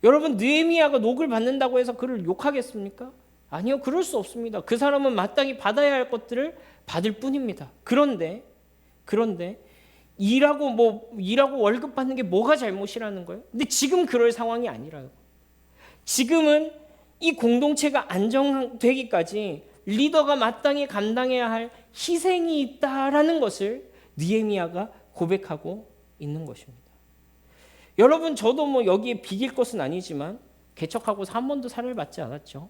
여러분, 느헤미야가 녹을 받는다고 해서 그를 욕하겠습니까? 아니요, 그럴 수 없습니다. 그 사람은 마땅히 받아야 할 것들을 받을 뿐입니다. 그런데 일하고 월급 받는 게 뭐가 잘못이라는 거예요? 근데 지금 그럴 상황이 아니라요. 지금은 이 공동체가 안정되기까지 리더가 마땅히 감당해야 할 희생이 있다라는 것을 느헤미야가 고백하고 있는 것입니다. 여러분, 저도 여기에 비길 것은 아니지만 개척하고서 한 번도 살해를 받지 않았죠.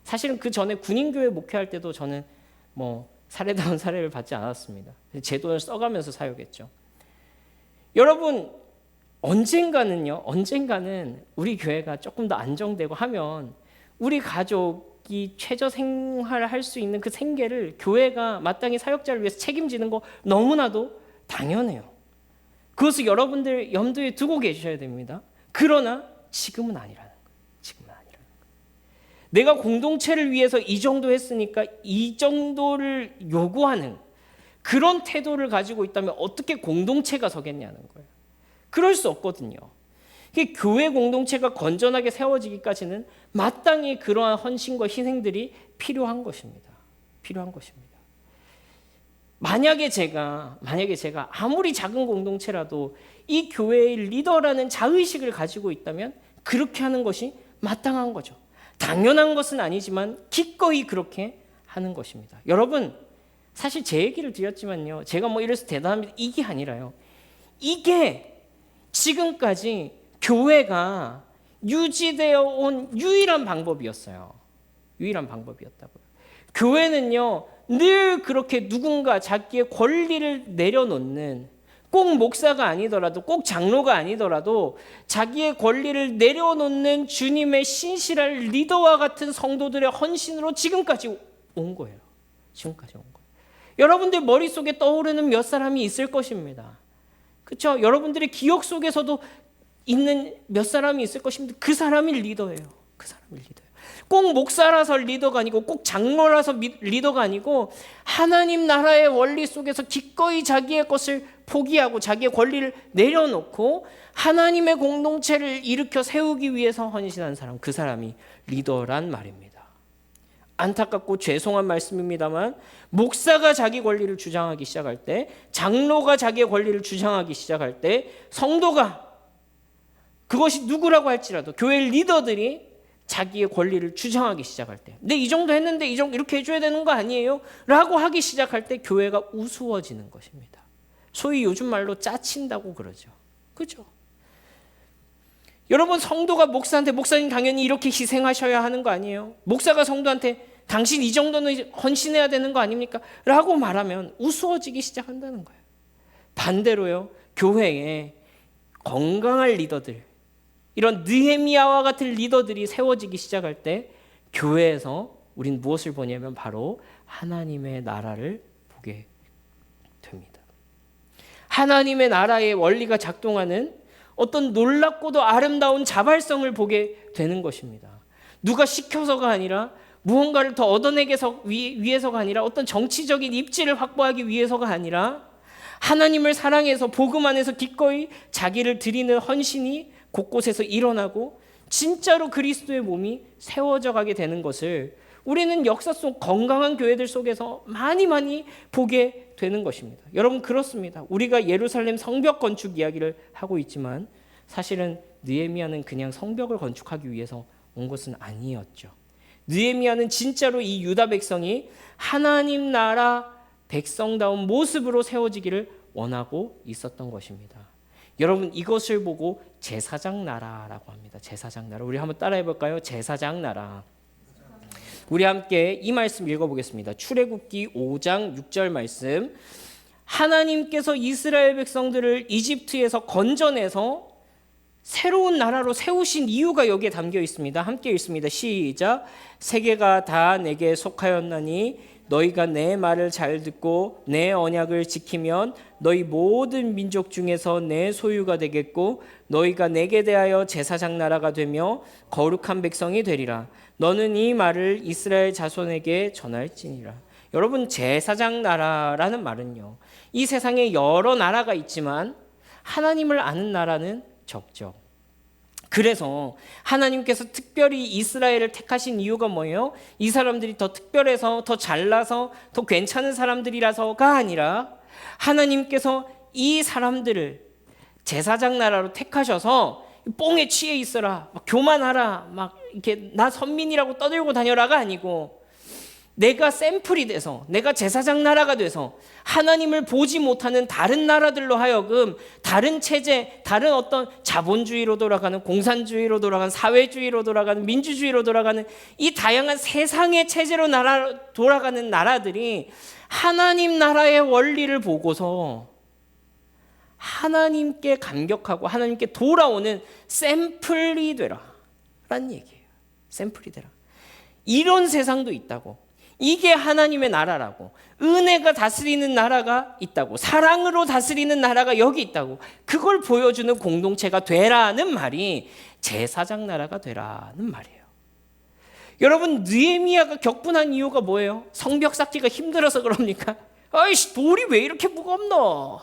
사실은 그 전에 군인교회 목회할 때도 저는 살해다운 살해를 받지 않았습니다. 제 돈을 써가면서 사역했죠. 여러분, 언젠가는 우리 교회가 조금 더 안정되고 하면 우리 가족이 최저 생활을 할 수 있는 그 생계를 교회가 마땅히 사역자를 위해서 책임지는 거 너무나도 당연해요. 그것을 여러분들 염두에 두고 계셔야 됩니다. 그러나 지금은 아니라는 거예요. 지금은 아니라는 거예요. 내가 공동체를 위해서 이 정도 했으니까 이 정도를 요구하는 그런 태도를 가지고 있다면 어떻게 공동체가 서겠냐는 거예요. 그럴 수 없거든요. 교회 공동체가 건전하게 세워지기까지는 마땅히 그러한 헌신과 희생들이 필요한 것입니다. 필요한 것입니다. 만약에 제가 아무리 작은 공동체라도 이 교회의 리더라는 자의식을 가지고 있다면 그렇게 하는 것이 마땅한 거죠. 당연한 것은 아니지만 기꺼이 그렇게 하는 것입니다. 여러분, 사실 제 얘기를 드렸지만요, 제가 뭐 이래서 대단합니다 이게 아니라요, 이게 지금까지 교회가 유지되어 온 유일한 방법이었어요. 유일한 방법이었다고요. 교회는요, 늘 그렇게 누군가 자기의 권리를 내려놓는, 꼭 목사가 아니더라도, 꼭 장로가 아니더라도 자기의 권리를 내려놓는 주님의 신실한 리더와 같은 성도들의 헌신으로 지금까지 온 거예요. 지금까지 온 거예요. 여러분들 머릿속에 떠오르는 몇 사람이 있을 것입니다. 그렇죠? 여러분들의 기억 속에서도 있는 몇 사람이 있을 것입니다. 그 사람이 리더예요. 그 사람이 리더예요. 꼭 목사라서 리더가 아니고, 꼭 장로라서 리더가 아니고, 하나님 나라의 원리 속에서 기꺼이 자기의 것을 포기하고 자기의 권리를 내려놓고 하나님의 공동체를 일으켜 세우기 위해서 헌신한 사람, 그 사람이 리더란 말입니다. 안타깝고 죄송한 말씀입니다만, 목사가 자기 권리를 주장하기 시작할 때, 장로가 자기의 권리를 주장하기 시작할 때, 성도가, 그것이 누구라고 할지라도 교회 리더들이 자기의 권리를 주장하기 시작할 때, 근데 이 정도 했는데 이렇게 해줘야 되는 거 아니에요? 라고 하기 시작할 때 교회가 우스워지는 것입니다. 소위 요즘 말로 짜친다고 그러죠. 그죠? 여러분, 성도가 목사한테, 목사님 당연히 이렇게 희생하셔야 하는 거 아니에요? 목사가 성도한테 당신 이 정도는 헌신해야 되는 거 아닙니까? 라고 말하면 우스워지기 시작한다는 거예요. 반대로요, 교회에 건강한 리더들, 이런 느헤미야와 같은 리더들이 세워지기 시작할 때 교회에서 우린 무엇을 보냐면 바로 하나님의 나라를 보게 됩니다. 하나님의 나라의 원리가 작동하는 어떤 놀랍고도 아름다운 자발성을 보게 되는 것입니다. 누가 시켜서가 아니라, 무언가를 더 얻어내기 위해서가 아니라, 어떤 정치적인 입지를 확보하기 위해서가 아니라, 하나님을 사랑해서 복음 안에서 기꺼이 자기를 드리는 헌신이 곳곳에서 일어나고 진짜로 그리스도의 몸이 세워져 가게 되는 것을 우리는 역사 속 건강한 교회들 속에서 많이 보게 되는 것입니다. 여러분, 그렇습니다. 우리가 예루살렘 성벽 건축 이야기를 하고 있지만 사실은 느헤미야는 그냥 성벽을 건축하기 위해서 온 것은 아니었죠. 느헤미야는 진짜로 이 유다 백성이 하나님 나라 백성다운 모습으로 세워지기를 원하고 있었던 것입니다. 여러분, 이것을 보고 제사장 나라라고 합니다. 제사장 나라. 우리 한번 따라해 볼까요? 제사장 나라. 우리 함께 이 말씀 읽어보겠습니다. 출애굽기 5장 6절 말씀. 하나님께서 이스라엘 백성들을 이집트에서 건져내서 새로운 나라로 세우신 이유가 여기에 담겨 있습니다. 함께 읽습니다. 시작. 세계가 다 내게 속하였나니 너희가 내 말을 잘 듣고 내 언약을 지키면 너희 모든 민족 중에서 내 소유가 되겠고 너희가 내게 대하여 제사장 나라가 되며 거룩한 백성이 되리라. 너는 이 말을 이스라엘 자손에게 전할지니라. 여러분, 제사장 나라라는 말은요, 이 세상에 여러 나라가 있지만 하나님을 아는 나라는 적죠. 그래서 하나님께서 특별히 이스라엘을 택하신 이유가 뭐예요? 이 사람들이 더 특별해서, 더 잘나서, 더 괜찮은 사람들이라서가 아니라 하나님께서 이 사람들을 제사장 나라로 택하셔서 뽕에 취해 있어라, 막 교만하라, 막 이렇게 나 선민이라고 떠들고 다녀라가 아니고, 내가 샘플이 돼서, 내가 제사장 나라가 돼서 하나님을 보지 못하는 다른 나라들로 하여금 다른 체제, 다른 어떤 자본주의로 돌아가는, 공산주의로 돌아가는, 사회주의로 돌아가는, 민주주의로 돌아가는 이 다양한 세상의 체제로 돌아가는 나라들이 하나님 나라의 원리를 보고서 하나님께 감격하고 하나님께 돌아오는 샘플이 되라 라는 얘기예요. 샘플이 되라. 이런 세상도 있다고. 이게 하나님의 나라라고. 은혜가 다스리는 나라가 있다고. 사랑으로 다스리는 나라가 여기 있다고. 그걸 보여주는 공동체가 되라는 말이 제사장 나라가 되라는 말이에요. 여러분, 느헤미야가 격분한 이유가 뭐예요? 성벽 쌓기가 힘들어서 그럽니까? 아이씨, 돌이 왜 이렇게 무겁노?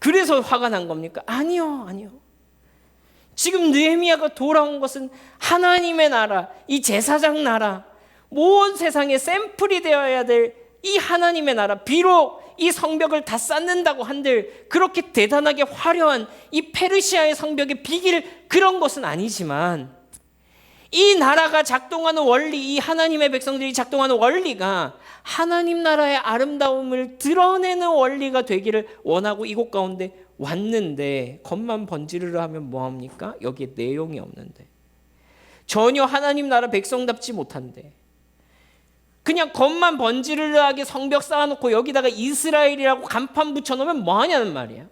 그래서 화가 난 겁니까? 아니요. 지금 느헤미야가 돌아온 것은 하나님의 나라, 이 제사장 나라, 모든 세상의 샘플이 되어야 될 이 하나님의 나라, 비록 이 성벽을 다 쌓는다고 한들 그렇게 대단하게 화려한 이 페르시아의 성벽에 비길 그런 것은 아니지만, 이 나라가 작동하는 원리, 이 하나님의 백성들이 작동하는 원리가 하나님 나라의 아름다움을 드러내는 원리가 되기를 원하고 이곳 가운데 왔는데, 겉만 번지르르 하면 뭐합니까? 여기에 내용이 없는데, 전혀 하나님 나라 백성답지 못한데, 그냥 겉만 번지르르하게 성벽 쌓아놓고 여기다가 이스라엘이라고 간판 붙여놓으면 뭐하냐는 말이야.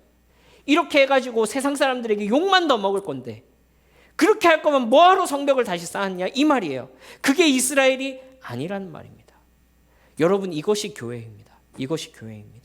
이렇게 해가지고 세상 사람들에게 욕만 더 먹을 건데, 그렇게 할 거면 뭐하러 성벽을 다시 쌓았냐 이 말이에요. 그게 이스라엘이 아니라는 말입니다. 여러분, 이것이 교회입니다. 이것이 교회입니다.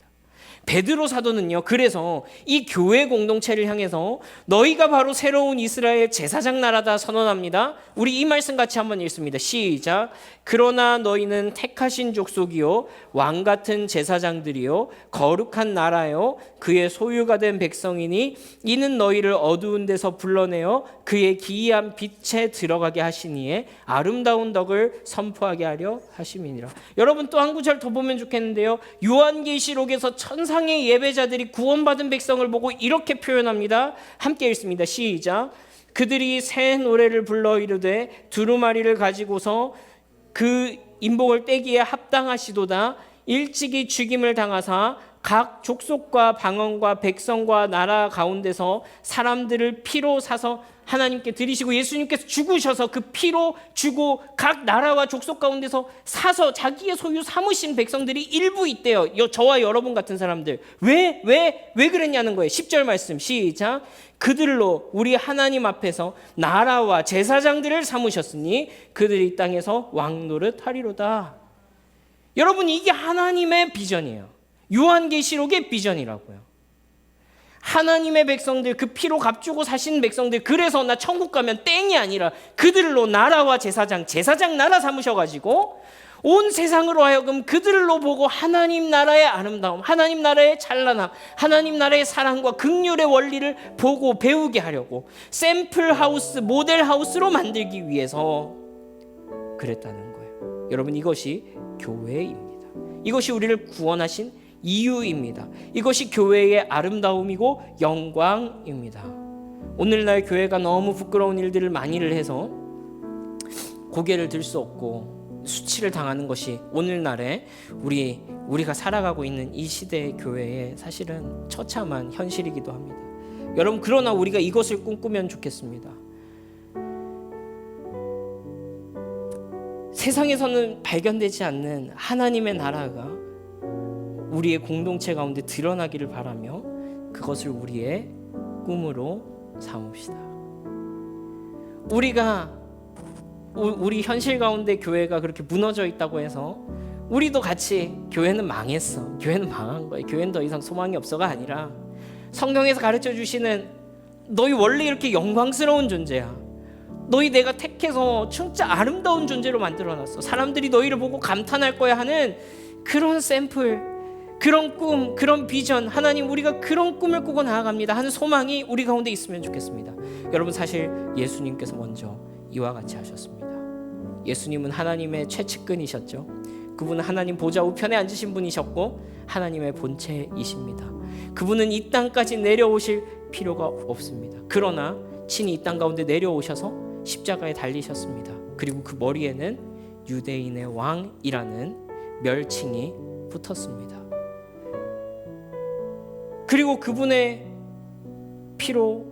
베드로 사도는요, 그래서 이 교회 공동체를 향해서 너희가 바로 새로운 이스라엘 제사장 나라다 선언합니다. 우리 이 말씀 같이 한번 읽습니다. 시작. 그러나 너희는 택하신 족속이요 왕 같은 제사장들이요 거룩한 나라요 그의 소유가 된 백성이니 이는 너희를 어두운 데서 불러내어 그의 기이한 빛에 들어가게 하시니에 아름다운 덕을 선포하게 하려 하심이니라. 여러분, 또 한 구절 더 보면 좋겠는데요. 요한계시록에서 천상의 예배자들이 구원받은 백성을 보고 이렇게 표현합니다. 함께 읽습니다. 시작. 그들이 새 노래를 불러 이르되 두루마리를 가지고서 그 인복을 떼기에 합당하시도다. 일찍이 죽임을 당하사 각 족속과 방언과 백성과 나라 가운데서 사람들을 피로 사서 하나님께 드리시고, 예수님께서 죽으셔서 그 피로 주고 각 나라와 족속 가운데서 사서 자기의 소유 삼으신 백성들이 일부 있대요. 저와 여러분 같은 사람들. 왜 그랬냐는 거예요. 10절 말씀 시작. 그들로 우리 하나님 앞에서 나라와 제사장들을 삼으셨으니 그들이 땅에서 왕노릇 하리로다. 여러분, 이게 하나님의 비전이에요. 요한계시록의 비전이라고요. 하나님의 백성들, 그 피로 값주고 사신 백성들, 그래서 나 천국 가면 땡이 아니라 그들로 나라와 제사장 나라 삼으셔가지고 온 세상으로 하여금 그들로 보고 하나님 나라의 아름다움, 하나님 나라의 찬란함, 하나님 나라의 사랑과 긍휼의 원리를 보고 배우게 하려고 샘플 하우스, 모델 하우스로 만들기 위해서 그랬다는 거예요. 여러분, 이것이 교회입니다. 이것이 우리를 구원하신 이유입니다. 이것이 교회의 아름다움이고 영광입니다. 오늘날 교회가 너무 부끄러운 일들을 많이를 해서 고개를 들 수 없고 수치를 당하는 것이 오늘날에 우리가 살아가고 있는 이 시대의 교회의 사실은 처참한 현실이기도 합니다. 여러분, 그러나 우리가 이것을 꿈꾸면 좋겠습니다. 세상에서는 발견되지 않는 하나님의 나라가 우리의 공동체 가운데 드러나기를 바라며 그것을 우리의 꿈으로 삼읍시다. 우리 현실 가운데 교회가 그렇게 무너져 있다고 해서 우리도 같이 교회는 망했어, 교회는 망한 거야, 교회는 더 이상 소망이 없어가 아니라, 성경에서 가르쳐 주시는 너희 원래 이렇게 영광스러운 존재야, 너희 내가 택해서 진짜 아름다운 존재로 만들어놨어, 사람들이 너희를 보고 감탄할 거야 하는 그런 샘플, 그런 꿈, 그런 비전, 하나님 우리가 그런 꿈을 꾸고 나아갑니다 하는 소망이 우리 가운데 있으면 좋겠습니다. 여러분, 사실 예수님께서 먼저 이와 같이 하셨습니다. 예수님은 하나님의 최측근이셨죠. 그분은 하나님 보좌 우편에 앉으신 분이셨고 하나님의 본체이십니다. 그분은 이 땅까지 내려오실 필요가 없습니다. 그러나 친히 이 땅 가운데 내려오셔서 십자가에 달리셨습니다. 그리고 그 머리에는 유대인의 왕이라는 멸칭이 붙었습니다. 그리고 그분의 피로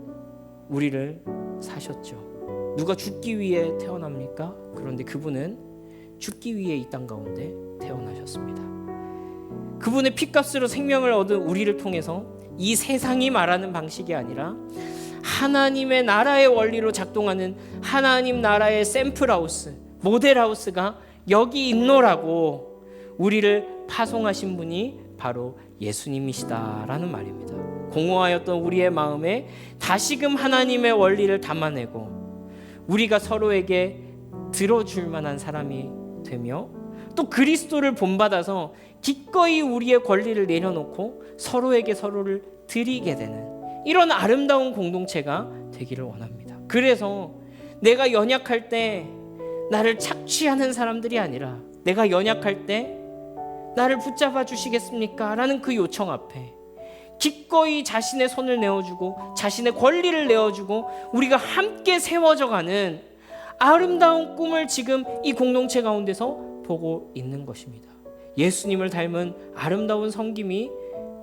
우리를 사셨죠. 누가 죽기 위해 태어납니까? 그런데 그분은 죽기 위해 이 땅 가운데 태어나셨습니다. 그분의 피값으로 생명을 얻은 우리를 통해서 이 세상이 말하는 방식이 아니라 하나님의 나라의 원리로 작동하는 하나님 나라의 샘플하우스, 모델하우스가 여기 있노라고 우리를 파송하신 분이 바로 예수님이시다라는 말입니다. 공허하였던 우리의 마음에 다시금 하나님의 원리를 담아내고 우리가 서로에게 들어줄 만한 사람이 되며 또 그리스도를 본받아서 기꺼이 우리의 권리를 내려놓고 서로에게 서로를 드리게 되는 이런 아름다운 공동체가 되기를 원합니다. 그래서 내가 연약할 때 나를 착취하는 사람들이 아니라 내가 연약할 때 나를 붙잡아 주시겠습니까? 라는 그 요청 앞에 기꺼이 자신의 손을 내어주고 자신의 권리를 내어주고 우리가 함께 세워져 가는 아름다운 꿈을 지금 이 공동체 가운데서 보고 있는 것입니다. 예수님을 닮은 아름다운 섬김이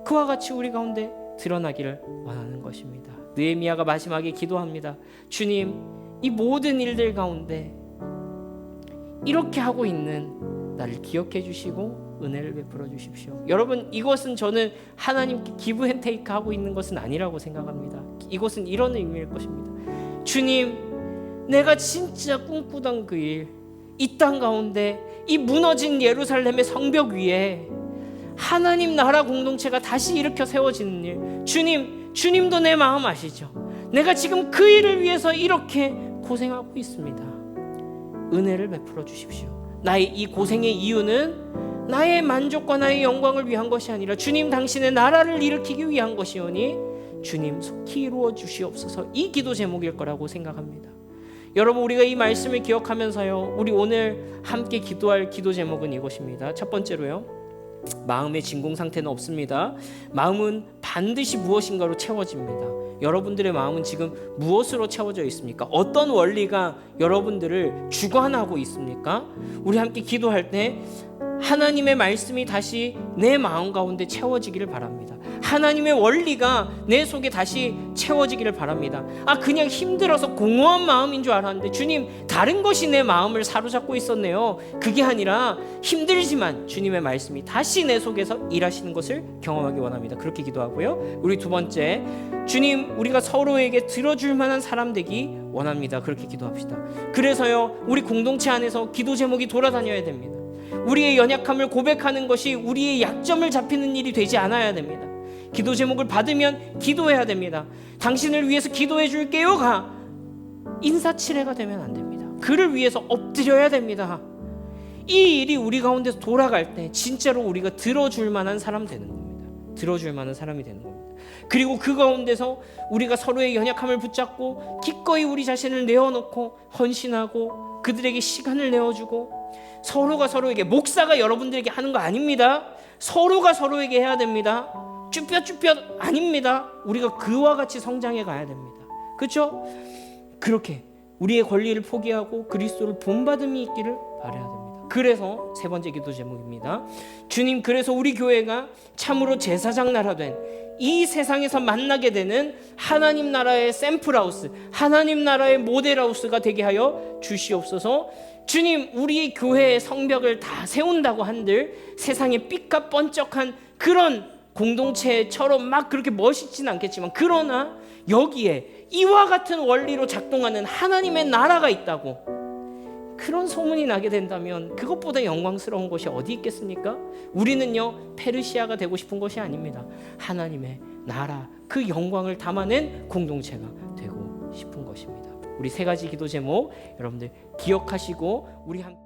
그와 같이 우리 가운데 드러나기를 원하는 것입니다. 느헤미야가 마지막에 기도합니다. 주님, 이 모든 일들 가운데 이렇게 하고 있는 나를 기억해 주시고 은혜를 베풀어 주십시오. 여러분, 이것은 저는 하나님께 기브 앤 테이크 하고 있는 것은 아니라고 생각합니다. 이것은 이런 의미일 것입니다. 주님, 내가 진짜 꿈꾸던 그 일, 이 땅 가운데 이 무너진 예루살렘의 성벽 위에 하나님 나라 공동체가 다시 일으켜 세워지는 일, 주님도 내 마음 아시죠? 내가 지금 그 일을 위해서 이렇게 고생하고 있습니다. 은혜를 베풀어 주십시오. 나의 이 고생의 이유는 나의 만족과 나의 영광을 위한 것이 아니라 주님 당신의 나라를 일으키기 위한 것이오니 주님 속히 이루어 주시옵소서. 이 기도 제목일 거라고 생각합니다. 여러분, 우리가 이 말씀을 기억하면서요, 우리 오늘 함께 기도할 기도 제목은 이것입니다. 첫 번째로요, 마음의 진공 상태는 없습니다. 마음은 반드시 무엇인가로 채워집니다. 여러분들의 마음은 지금 무엇으로 채워져 있습니까? 어떤 원리가 여러분들을 주관하고 있습니까? 우리 함께 기도할 때 하나님의 말씀이 다시 내 마음 가운데 채워지기를 바랍니다. 하나님의 원리가 내 속에 다시 채워지기를 바랍니다. 그냥 힘들어서 공허한 마음인 줄 알았는데 주님, 다른 것이 내 마음을 사로잡고 있었네요. 그게 아니라 힘들지만 주님의 말씀이 다시 내 속에서 일하시는 것을 경험하기 원합니다. 그렇게 기도하고요. 우리 두 번째, 주님, 우리가 서로에게 들어줄 만한 사람 되기 원합니다. 그렇게 기도합시다. 그래서요, 우리 공동체 안에서 기도 제목이 돌아다녀야 됩니다. 우리의 연약함을 고백하는 것이 우리의 약점을 잡히는 일이 되지 않아야 됩니다. 기도 제목을 받으면 기도해야 됩니다. 당신을 위해서 기도해 줄게요가 인사치레가 되면 안 됩니다. 그를 위해서 엎드려야 됩니다. 이 일이 우리 가운데서 돌아갈 때 진짜로 우리가 들어줄 만한 사람 되는 겁니다. 들어줄 만한 사람이 되는 겁니다. 그리고 그 가운데서 우리가 서로의 연약함을 붙잡고 기꺼이 우리 자신을 내어놓고 헌신하고 그들에게 시간을 내어주고 서로가 서로에게, 목사가 여러분들에게 하는 거 아닙니다. 서로가 서로에게 해야 됩니다. 쭈뼛쭈뼛 아닙니다. 우리가 그와 같이 성장해 가야 됩니다. 그렇죠? 그렇게 우리의 권리를 포기하고 그리스도를 본받음이 있기를 바라야 됩니다. 그래서 세 번째 기도 제목입니다. 주님, 그래서 우리 교회가 참으로 제사장 나라 된 이 세상에서 만나게 되는 하나님 나라의 샘플하우스, 하나님 나라의 모델하우스가 되게 하여 주시옵소서. 주님, 우리 교회의 성벽을 다 세운다고 한들 세상에 삐까뻔쩍한 그런 공동체처럼 막 그렇게 멋있진 않겠지만, 그러나 여기에 이와 같은 원리로 작동하는 하나님의 나라가 있다고 그런 소문이 나게 된다면 그것보다 영광스러운 것이 어디 있겠습니까? 우리는요, 페르시아가 되고 싶은 것이 아닙니다. 하나님의 나라, 그 영광을 담아낸 공동체가 되고 싶은 것입니다. 우리 세 가지 기도 제목 여러분들 기억하시고 우리 함께